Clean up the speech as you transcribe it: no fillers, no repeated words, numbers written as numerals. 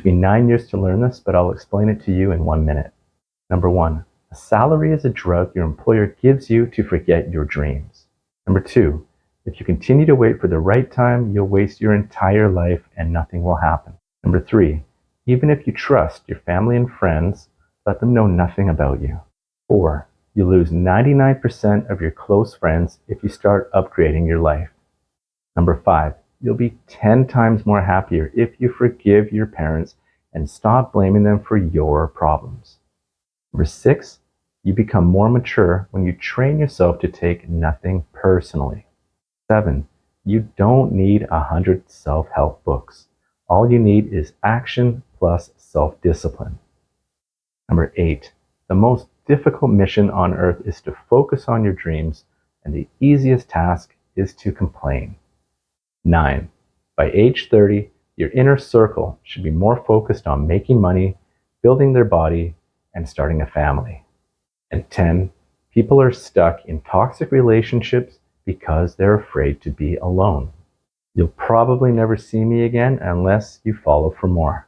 me 9 years to learn this, but I'll explain it to you in 1 minute. Number 1, a salary is a drug your employer gives you to forget your dreams. Number 2, if you continue to wait for the right time, you'll waste your entire life and nothing will happen. Number 3, even if you trust your family and friends, let them know nothing about you. 4, you lose 99% of your close friends if you start upgrading your life. Number 5, you'll be 10 times more happier if you forgive your parents and stop blaming them for your problems. Number 6, you become more mature when you train yourself to take nothing personally. 7, you don't need 100 self-help books. All you need is action plus self-discipline. Number 8, the most difficult mission on earth is to focus on your dreams, and the easiest task is to complain. 9, by age 30, your inner circle should be more focused on making money, building their body, and starting a family. And 10, people are stuck in toxic relationships because they're afraid to be alone. You'll probably never see me again unless you follow for more.